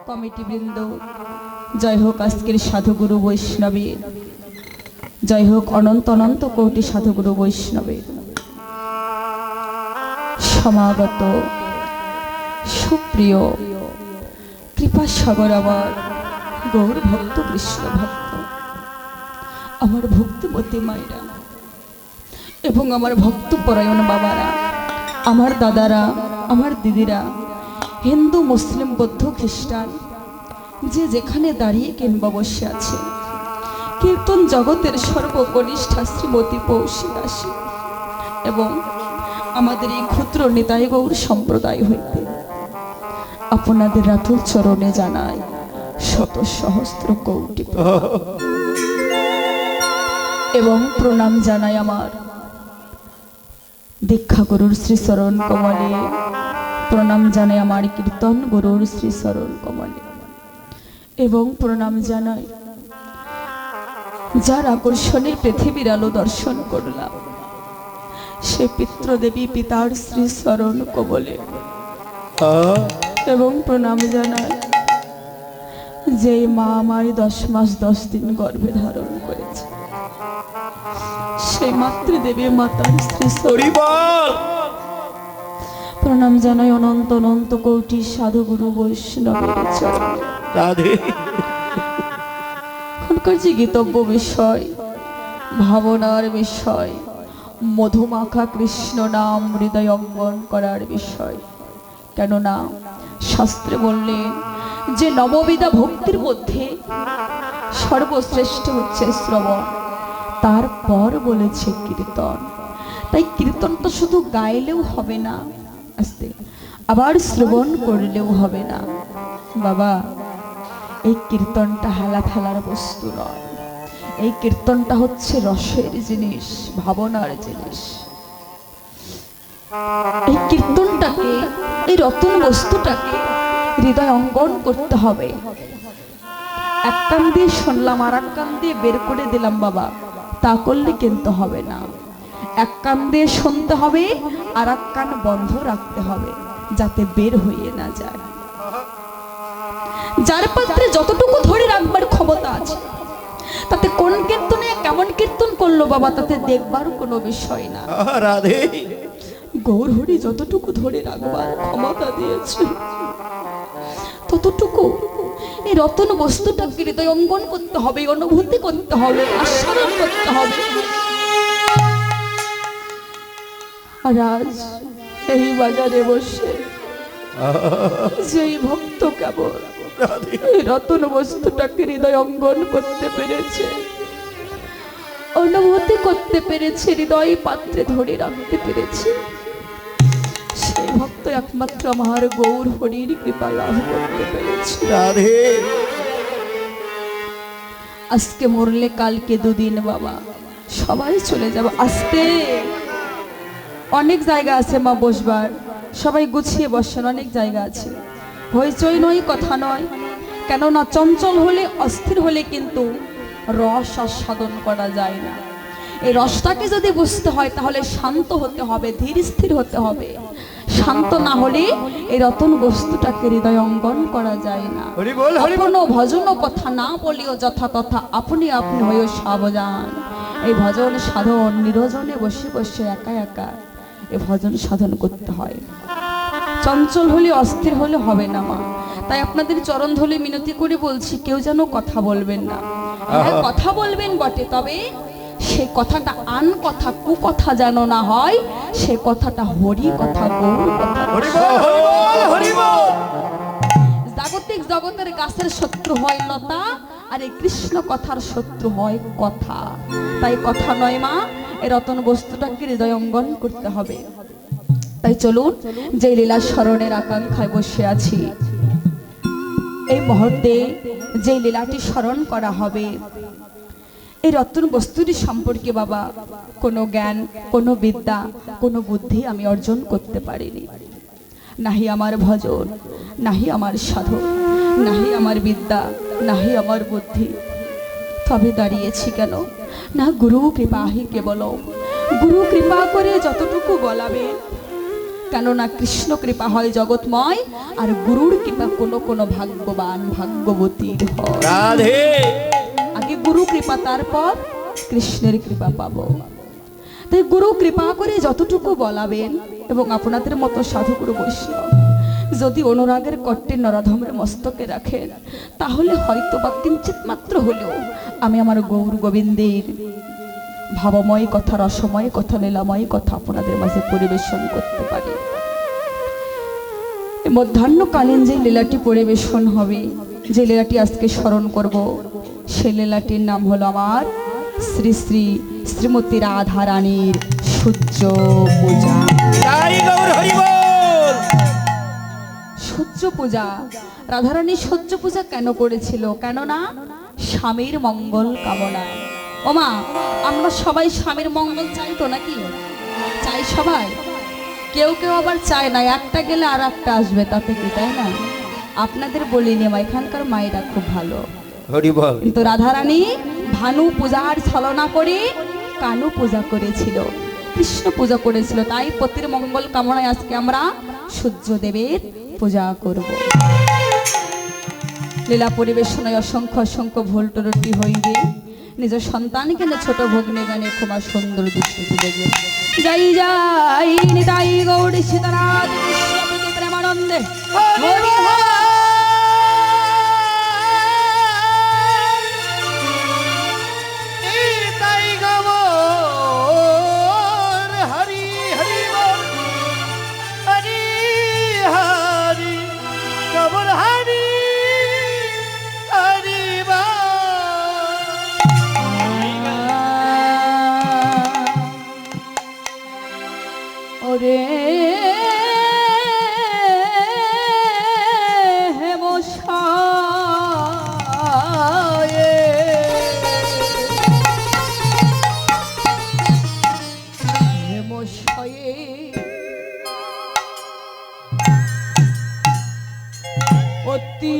Committee বৃন্দ, জয় হোক আজকের সাধুগুরু বৈষ্ণবের, জয় হোক অনন্ত অনন্ত কোটি সাধুগুরু বৈষ্ণবের। সমাগত সুপ্রিয় কৃপা সাগর আমার গৌর ভক্ত, কৃষ্ণ ভক্ত, আমার ভক্তিমতী মায়েরা এবং আমার ভক্তপরায়ণ বাবারা, আমার দাদারা, আমার দিদিরা, হিন্দু, মুসলিম, বৌদ্ধ, খ্রিস্টান, যে যেখানে দাঁড়িয়ে কিংবা বসে আছে, কীর্তন জগতের সর্বকনিষ্ঠা শ্রীমতী পৌষী দাসী এবং আমাদের এই ক্ষুদ্র নিতাই গৌর সম্প্রদায় হইতে আপনাদের রাতুল চরণে জানাই শত সহস্র কোটি এবং প্রণাম জানাই আমার দীক্ষা গুরুর শ্রী চরণ কমলে, প্রণাম জানাই আমার কীর্তন গুরুর শ্রী চরণ কমলে এবং প্রণাম জানাই যার আকর্ষণে পৃথিবীর আলো দর্শন করলাম সে পিতৃদেবী পিতার শ্রী চরণ কমলে এবং প্রণাম জানাই যে মা আমায় 10 মাস 10 দিন গর্ভে ধারণ করেছে সেই মাতৃদেবী মাতার শ্রী চরণ। প্রণাম জানাই অনন্ত অনন্ত কোটি সাধুগুরু বৈষ্ণবের চরণে। এখনকার যে গীতব্য বিষয়, ভাবনার বিষয়, মধুমাখা কৃষ্ণ নাম হৃদয় অঙ্গন করার বিষয়। কেননা শাস্ত্রে বললেন যে নববিধা ভক্তির মধ্যে সর্বশ্রেষ্ঠ হচ্ছে শ্রবণ, তারপর বলেছে কীর্তন। তাই কীর্তনটা শুধু গাইলেও হবে না, আস্তে আবার শ্রবণ করলেও হবে না। বাবা, এই কীর্তনটা হেলা ফেলার বস্তু নয়, এই কীর্তনটা হচ্ছে রসের জিনিস, ভাবনার জিনিস। এই কীর্তনটাকে, এই রতন বস্তুটাকে হৃদয় অঙ্গন করতে হবে। এক কান দিয়ে শুনলাম আর এক কান দিয়ে বের করে দিলাম বাবা, তা করলে কিন্তু হবে না। এক কান দিয়ে শুনতে হবে আর এক কান বন্ধ রাখতে হবে যাতে বের হয়ে না যায়। যার পাত্রে যতটুকু ধরে রাখবার ক্ষমতা আছে, তাতে কোন কীর্তনে কেমন কীর্তন করলো বাবা তাতে দেখবার কোনো বিষয় না। রাধে, গৌর হরি যতটুকু ধরে রাখবার ক্ষমতা দিয়েছে ততটুকু এই রতন বস্তুটাকে হৃদয় অঙ্গন করতে হবে, অনুভূতি করতে হবে, আস্বাদন করতে হবে। আর আজ এই বাজারে বসে যেই ভক্ত কেবল এই রতন বস্তুটাকে হৃদয় অঙ্গন করতে পেরেছে, অনুভূতি করতে পেরেছে, হৃদয় পাত্রে ধরে রাখতে পেরেছে, সেই ভক্ত একমাত্র আমার গৌর হরির কৃপা লাভ করতে পেরেছে। রাধে, আজকে মরলে কালকে দুদিন বাবা সবাই চলে যাব। আসতে অনেক জায়গা আছে মা বসবার, সবাই গুছিয়ে বসেন, অনেক জায়গা আছে। হইচই নয়, কথা নয়, কেননা চঞ্চল হলে, অস্থির হলে কিন্তু রস আস্বাদন করা যায় না। এই রসটাকে যদি বুঝতে হয় তাহলে শান্ত হতে হবে, ধীর স্থির হতে হবে। শান্ত না হলে এই রতন বস্তুটাকে হৃদয় অঙ্গন করা যায় না। কোনো ভজন কথা না বলিও যথা তথা আপনি আপনি হয়েও সাবধান। এই ভজন সাধন নিরজনে বসে বসে একা একা এই ভজন সাধন করতে হয়। চঞ্চল হলে, অস্থির হলে হবে না মা। তাই আপনাদের চরণ ধরে মিনতি করে বলছি, কেউ যেন কথা বলবেন না। হ্যাঁ, কথা বলবেন বটে, তবে সে কথাটা আন কথা, কুকথা যেন না হয়, সে কথাটা হরি কথা, গৌর কথা। জাগতিক জগতের গাছের শত্রু হয় লতা, আর এই কৃষ্ণ কথার শত্রু হয় কথা। তাই কথা নয় মা, এই রতন বস্তুটাকে হৃদয় অঙ্গন করতে হবে। তাই চলুন, যে লীলা স্মরণের আকাঙ্ক্ষায় বসে আছি, এই মুহূর্তে যে লীলাটি স্মরণ করা হবে, এই রতন বস্তুটি সম্পর্কে বাবা কোনো জ্ঞান, কোনো বিদ্যা, কোনো বুদ্ধি আমি অর্জন করতে পারিনি। নাহি আমার ভজন, নাহি আমার সাধন, নাহি আমার বিদ্যা, নাহি আমার বুদ্ধি। তবে দাঁড়িয়েছি কেন না, গুরু কৃপাহি কেবল। গুরু কৃপা করে যতটুকু বলাবে কেননা কৃষ্ণ কৃপা হয় জগৎময়, আর গুরুর কৃপা কোনো কোনো ভাগ্যবান ভাগ্যবতীর হয়। রাধে। আগে গুরু কৃপা, তারপর কৃষ্ণের কৃপা পাবো। তাই গুরু কৃপা করে যতটুকু বলাবেন, এবং আপনাদের মতো সাধুগুরু বৈষ্ণব যদি অনুরাগের কট্টে নরাধমের মস্তকে রাখেন, তাহলে হয়তো বা কিঞ্চিত মাত্র হলেও আমি আমার গৌর গোবিন্দের ভাবময় কথা, রসময় কথা, লীলাময় কথা আপনাদের মাঝে পরিবেশন করতে পারি। মধ্যাহ্নকালীন যে লীলাটি পরিবেশন হবে, যে লীলাটি আজকে স্মরণ করব, সেই লীলাটির নাম হলো আমার শ্রী শ্রী শ্রীমতী রাধা রানীর সূর্য পূজা। জয় গৌর হরি বল। সূর্য পূজা, রাধারানী সূর্য পূজা কেন করেছিল? কেননা স্বামীর মঙ্গল কামনা। ওমা, আমরা সবাই স্বামীর মঙ্গল চাই তো নাকি? চাই সবাই। কেউ কেউ আবার চায় না, একটা গেলে আর একটা আসবে, তাতে কি, তাই না? আপনাদের বলিনি মা, এখানকার মায়েরা খুব ভালো। হরি বল। কিন্তু রাধারানী ভানু পূজার ছলনা করে কানু পূজা করেছিল, কৃষ্ণ পূজা করেছিল। তাই পতির মঙ্গল কামনায় আজকে আমরা সূর্যদেবের পূজা করব। লীলা পরিবেশনায় অসংখ্য অসংখ্য ভুল ত্রুটি হইবে। নিজ সন্তানকে ছোট ভগ্নে গানে ক্ষমা সুন্দর দৃষ্টিতে দেখবে। যাই যাই নিতাই গৌড় সীতারাম কৃষ্ণপতি প্রেমানন্দে হরি হরি। ওরে অতি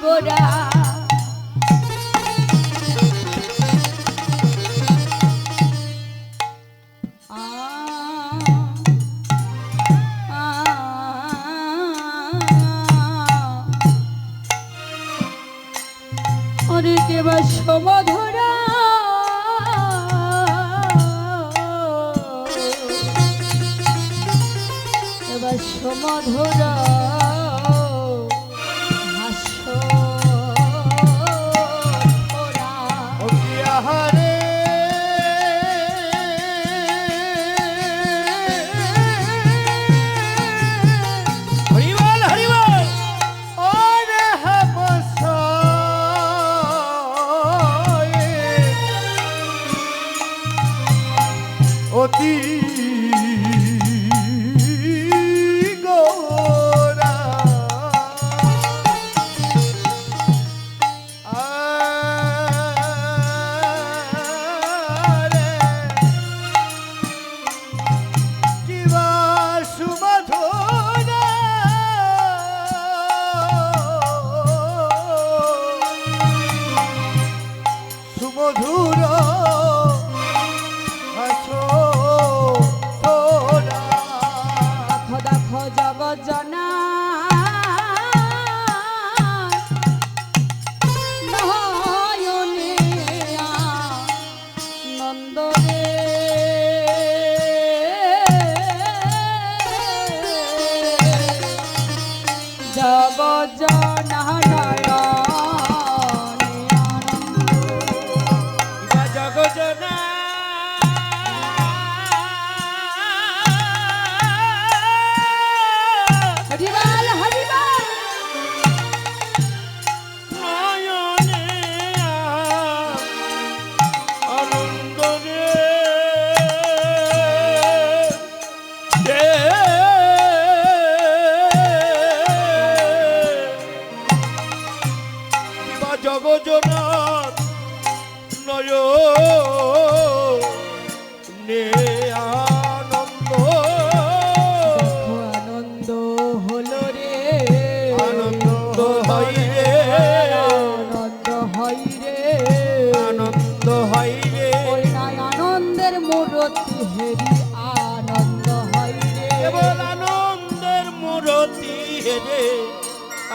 গোরা কেবা সমধরা এবার সমধরা হাস্য হরে হরিবল হরিবল। ওরে অতি গোরা আরে কিবা সুমধুরা সুমধুর জগজ্জনা নয়নে নন্দরে জগজ্জনা জগজ্জনা জগজনাথ নয়নে আনন্দ আনন্দ হলো রে, আনন্দ হয় রে, আনন্দ হয় রে, আনন্দ হয়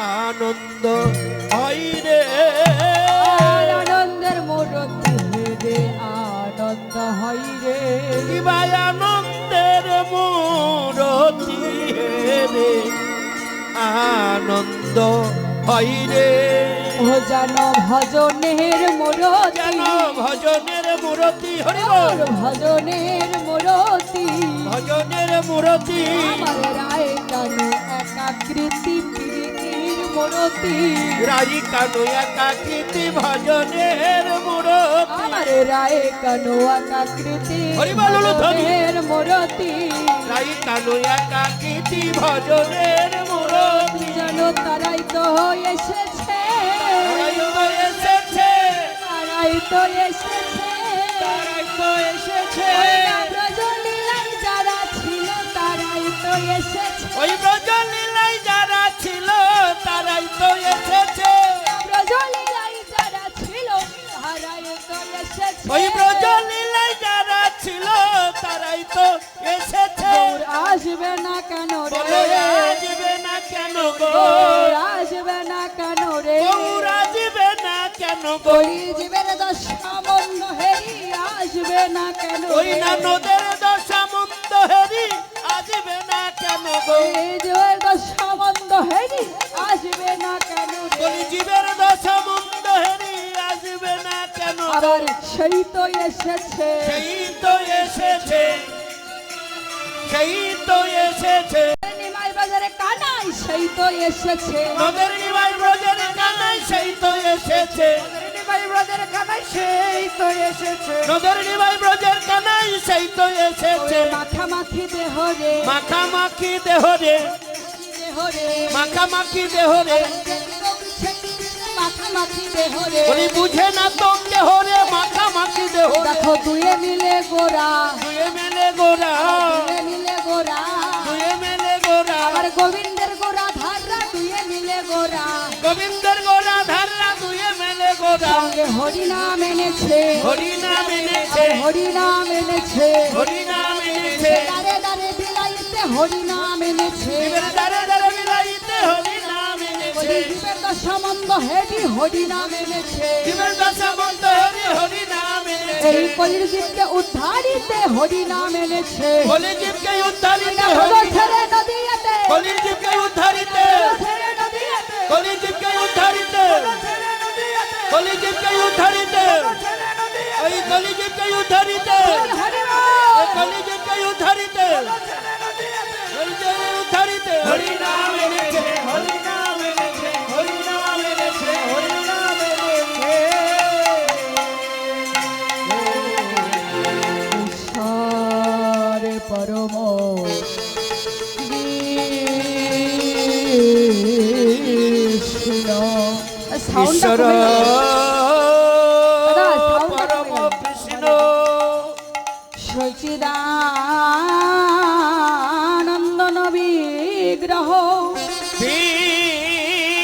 আনন্দ হয় রে আর আনন্দের মূরতি রে আনন্দ হয় রে কিবাই আনন্দের মূরতি রে আনন্দ হয় রে ভজন ভজনের মূরতি যেন ভজনের মূরতি হরি ওর ভজনের মূরতি ভজনের মূরতি আমার রায় কানু একাকৃতি প্রীতির মূরতি রাই কানু একাকৃতি ভজনের মূরতি আমার রায় কানু একাকৃতি হরি বল, হলো ধ্বনি। ভজনের মূরতি রাই কানু একাকৃতি ভজনের মূরতি যেন তারাই তো এসেছে তারাই তো এসেছে তারাই তো এসেছে তারাই তো এসেছে ব্রজলীলায় যারা ছিল তারাই তো এসেছে ওই ব্রজলীলায় যারা ছিল তারাই তো এসেছে ব্রজলীলায় যারা ছিল তারাই তো এসেছে ওই ব্রজলীলায় যারা ছিল তারাই তো এসেছে গৌর আসবে না কেন বলো রে আসবে না কেন গো গৌর আসবে না কেন রে গৌর আসবে না কেন গো কলি জীবের দশামন্দ হেরি আসবে না কেন ওই না নদের দশামন্দ হেরি আসবে না কেন গো কলি জীবের দশামন্দ হেরি আসবে না কেন রে কলি জীবের দশামন্দ হেরি আসবে না কেন গো আবার সেই তো এসেছে সেই তো এসেছে সেই তো এসেছে নিমাই বাজারে কানাই সেই তো এসেছে নদের নিবাই ব্রজের কানাই সেই তো এসেছে নিমাই বাজারে কানাই সেই তো এসেছে নদের নিবাই ব্রজের কানাই সেই তো এসেছে মাখামাখি দেহ রে মাখামাখি দেহ রে দেহ রে মাখামাখি দেহ রে মাখামাখি দেহ রে বলি বুঝে না তো দেহ রে মাখামাখি দেহ রে দেখো দুয়ে মিলে গোরা দুয়ে মেলে গোরা দুয়ে মিলে গোরা দুয়ে মেলে গোরা আবার গোবিন্দের গোরা ধাররা দুয়ে মিলে গোরা গোবিন্দের গোরা ধারলা দুয়ে মেলে গোরা সঙ্গে হরিনাম এনেছে হরিনাম এনেছে হরিনাম এনেছে হরিনাম এনেছে দারে দারে বিলাইতে হরিনাম এনেছে জীবের দ্বারে দ্বারে বিলাইতে হরিনাম এনেছে জীবের দশামন্দ হেরি হরিনাম এনেছে জীবের দশামন্ত হরি হরিনাম এনেছে এই কলির জীবকে উদ্ধারিতে হরিনাম এনেছে বলি জীবকে উদ্ধারিতে হলো হরি ছেড়ে নদীতে বলি জীবকে উদ্ধারিতে ছেড়ে নদীতে বলি জীবকে উদ্ধারিতে বলি জীবকে উদ্ধারিতে ওই কলি জীবকে উদ্ধারিতে ওই কলি জীবকে উদ্ধারিতে ওই যে উদ্ধারিতে হরিনাম এনেছে হরিনাম এনেছে হরিনাম এনেছে হরিনাম এনেছে ঈশ্বর পরম ঈশ্বর দাদা, soundটা পরম কমে গেল। কৃষ্ণ সচিদানন্দন বিগ্রহ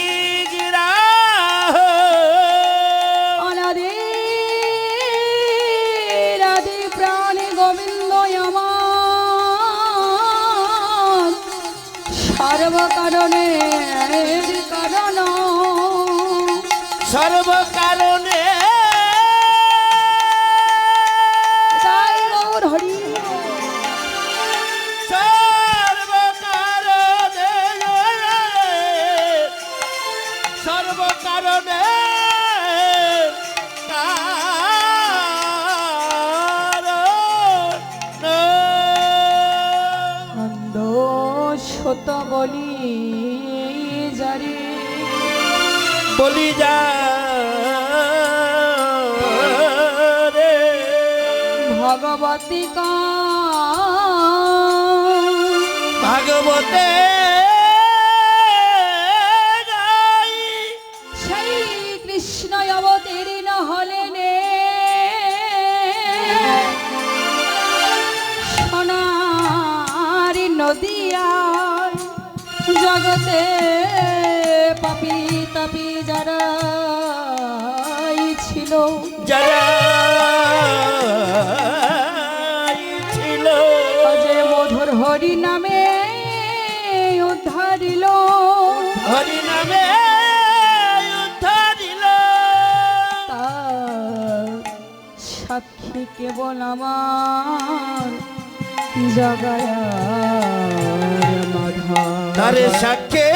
বিগ্রহ অনাদি রাধি প্রাণী গোবিন্দ আমার সর্বকারণে কারণ সর্বকারণে তাই গৌর হরি সর্বকারণে সর্বকারণে নন্দ সত বলি জারি বলি যা রে ভগবতী ভাগবতে গাই সেই কৃষ্ণ অবতীর্ণ হলেন সোনারি নদিয়ার জগতে পাপি তাপি যারা ছিল যারা ছিল যে মধুর হরি নামে উদ্ধারিল হরি নামে কেবল আমার জগায়ার মাধব তারে সাক্ষে